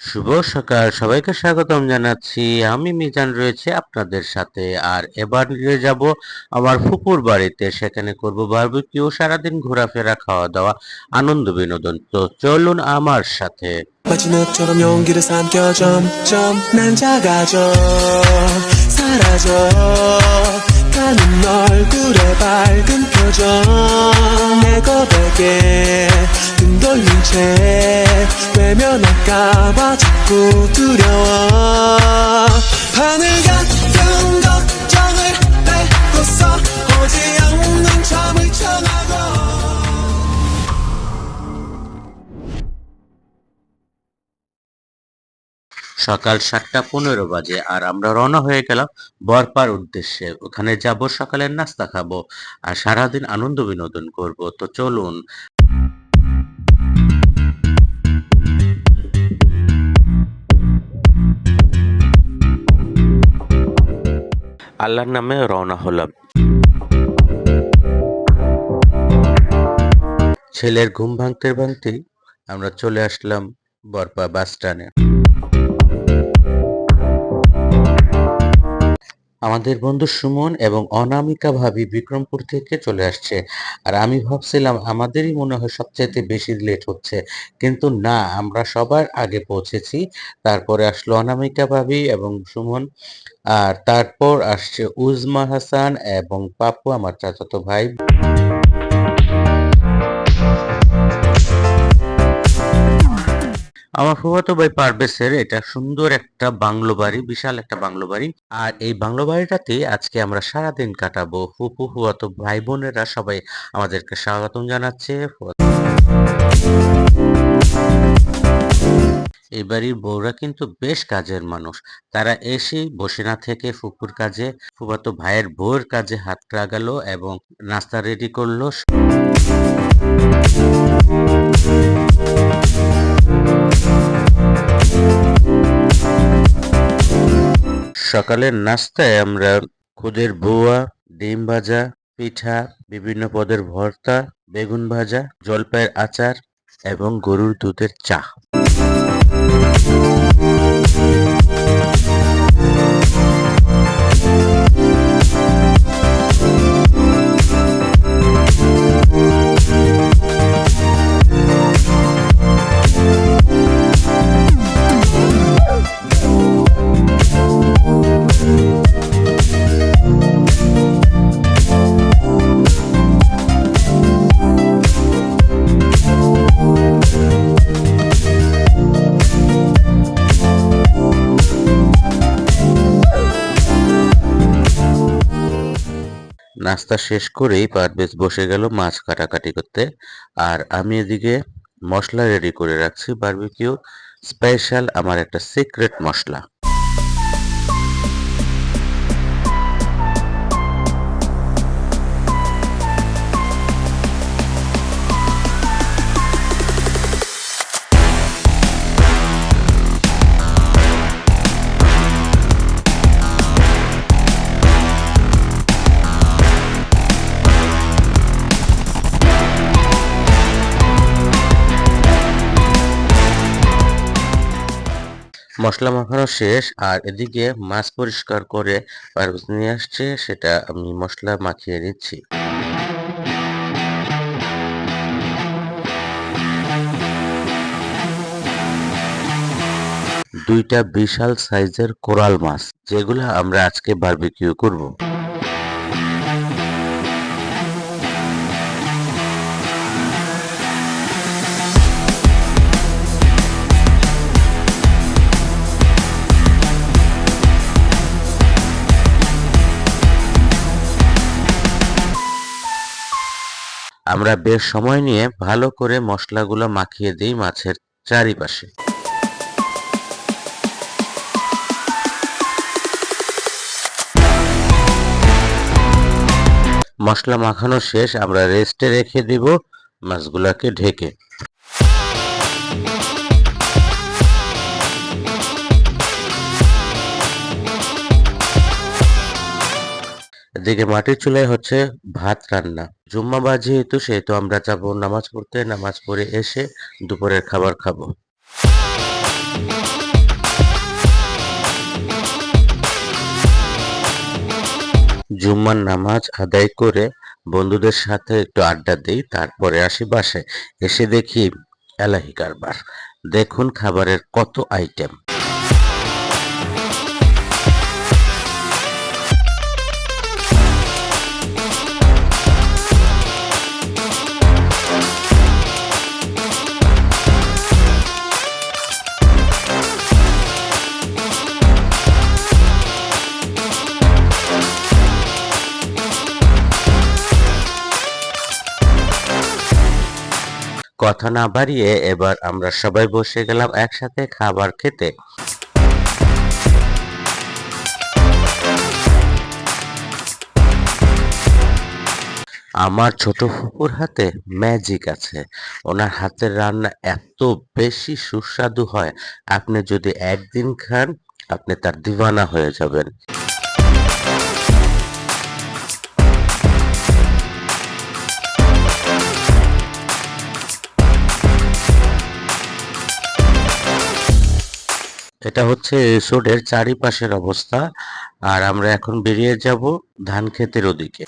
শুভ সকাল, সবাইকে স্বাগতম জানাচ্ছি। আমি মিজান রয়েছে আপনাদের সাথে। আর এবার নিয়ে যাব আমার ফুপুর বাড়িতে, সেখানে করব বারবিকিউ, সারাদিন ঘোরাফেরা, খাওয়া দাওয়া, আনন্দ বিনোদন। তো চলুন আমার সাথে। 마지막처럼 용기를 삼켜 점점 난 작아져 사라져 가는 얼굴에 밝은 표정 내 고백에 등 돌린 채 외면할까봐 자꾸 두려워 하늘 같은 걱정을 뱉고서 오지 않는 잠을 청하고 সকাল 7:15 বাজে আর আমরা রওনা হয়ে গেলাম বরপার উদ্দেশ্যে। ওখানে যাব, সকালের নাস্তা খাবো আর সারাদিন আনন্দ বিনোদন করব। তো চলুন। আল্লাহর নামে রওনা হলাম। ছেলের ঘুম ভাঙতে ভাঙতেই আমরা চলে আসলাম বরপা বাস স্ট্যান্ডে। আমাদের বন্ধু সুমন এবং অনামিকা ভাবি বিক্রমপুর থেকে চলে আসছে। আর আমি ভাবছিলাম আমাদেরই মনে হয় সবচাইতে বেশি লেট হচ্ছে, কিন্তু না, আমরা সবার আগে পৌঁছেছি। তারপরে আসলো অনামিকা ভাবি এবং সুমন, আর তারপর আসছে উজমা হাসান এবং পাপ্পু, আমার চাচাতো ভাই। আমার ফুফাতো ভাই পারভেজের এটা সুন্দর একটা বাংলো বাড়ি, বিশাল একটা বাংলো বাড়ি। আর এই বাংলো বাড়িটাতে আজকে আমরা সারাদিন কাটাবো। ফুফু, ফুফাতো ভাই বোনেরা সবাই আমাদেরকে স্বাগতম জানাচ্ছে। এই বাড়ির বউরা কিন্তু বেশ কাজের মানুষ। তারা এসেই বসে না থেকে ফুপুর কাজে, ফুফাতো ভাইয়ের বউয়ের কাজে হাত লাগালো এবং নাস্তা রেডি করলো। সকালের নাস্তায় আমরা খুদের বুয়া, ডিম ভাজা, পিঠা, বিভিন্ন পদের ভর্তা, বেগুন ভাজা, জলপাইয়ের আচার এবং গরুর দুধের চা। নাস্তা শেষ করেই পারভেজ বসে গেল মাছ কাটাকাটি করতে। আর আমি এদিকে মশলা রেডি করে রাখছি, বারবিকিউ স্পেশাল আমার একটা সিক্রেট মশলা। মশলা মাখানো শেষ আর এদিকে মাছ পরিষ্কার করে পারভেজ নিয়ে আসছে, সেটা আমি মশলা মাখিয়ে নিচ্ছি। দুইটা বিশাল সাইজের কোরাল মাছ, যেগুলো আমরা আজকে বারবিকিউ করব। আমরা বেশ সময় নিয়ে ভালো করে মশলাগুলো মাখিয়ে দিই মাছের চারিপাশে। মশলা মাখানো শেষ, আমরা রেস্টে রেখে দিব মাছগুলাকে ঢেকে। এদিকে মাটির চুলায় হচ্ছে ভাত রান্না। জুম্মাবার যেহেতু, সেহেতু আমরা যাবো নামাজ পড়তে। নামাজ পড়ে এসে দুপুরের খাবার খাবো। জুম্মার নামাজ আদায় করে বন্ধুদের সাথে একটু আড্ডা দিই, তারপরে আসি বাসায়। এসে দেখি এলাহি কারবার। দেখুন খাবারের কত আইটেম। কথা না বাড়িয়ে এবার আমরা সবাই বসে গেলাম একসাথে খাবার খেতে। আমার ছোট ফুপুর হাতে ম্যাজিক আছে। ওনার হাতের রান্না এত বেশি সুস্বাদু হয়, আপনি যদি একদিন খান আপনি তার দিওয়ানা হয়ে যাবেন। এটা হচ্ছে রিসোর্টের চারিপাশের অবস্থা। আর আমরা এখন বেরিয়ে যাব ধান ক্ষেতের ওদিকে।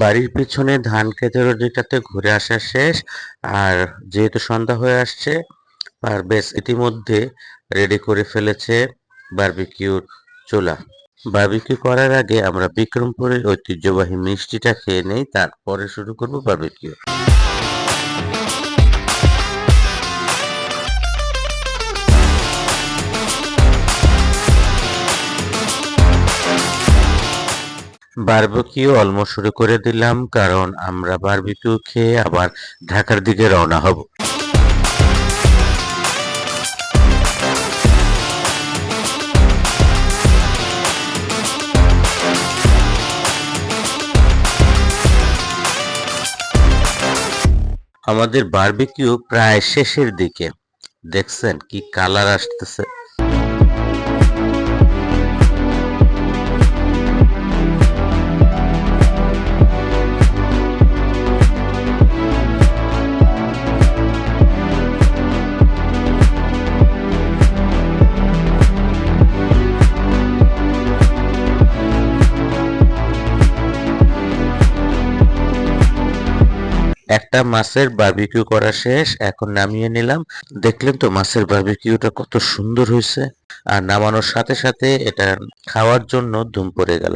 বাড়ির পিছনে ধান ক্ষেতের ওদিকটাতে ঘুরে আসা শেষ। আর যেহেতু সন্ধ্যা হয়ে আসছে, আর বেশ ইতিমধ্যে রেডি করে ফেলেছে বারবিকিউর চুলা। বারবিকিউ করার আগে আমরা বিক্রমপুরের ঐতিহ্যবাহী মিষ্টিটা খেয়ে নেই, তারপরে শুরু করব বারবিকিউ। বারবিকিউ অলমোস্ট শুরু করে দিলাম, কারণ আমরা বারবিকিউ খেয়ে আবার ঢাকার দিকে রওনা হব। আমাদের বারবিকিউ প্রায় শেষের দিকে। দেখছেন কি কালার আসতেছে। একটা মাছের বারবিকিউ করা শেষ, এখন নামিয়ে নিলাম। দেখলেন তো মাছের বারবিকিউটা কত সুন্দর হয়েছে। আর নামানোর সাথে সাথে এটা খাওয়ার জন্য ধুম পড়ে গেল।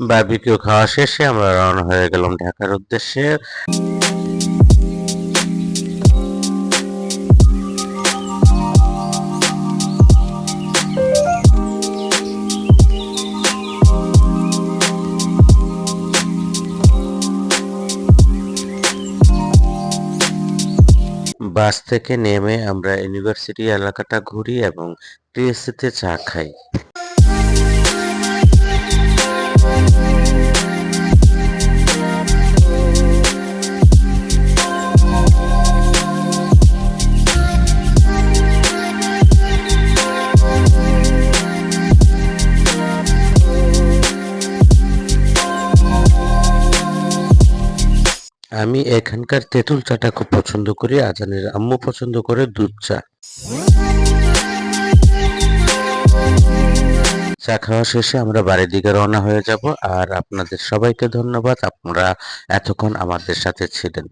বারবিকিউ খাওয়া শেষে আমরা রওনা হয়ে গেলাম ঢাকার উদ্দেশ্যে। বাস থেকে নেমে আমরা ইউনিভার্সিটি এলাকাটা ঘুরি এবং টিএসসিতে চা খাই। আমি এখানকার তেঁতুল চাটা খুব পছন্দ করি। আজানের আম্মু পছন্দ করে দুধ চা। চা খাওয়া শেষে আমরা বাড়ির দিকে রওনা হয়ে যাব। আর আপনাদের সবাইকে ধন্যবাদ, আপনারা এতক্ষণ আমাদের সাথে ছিলেন।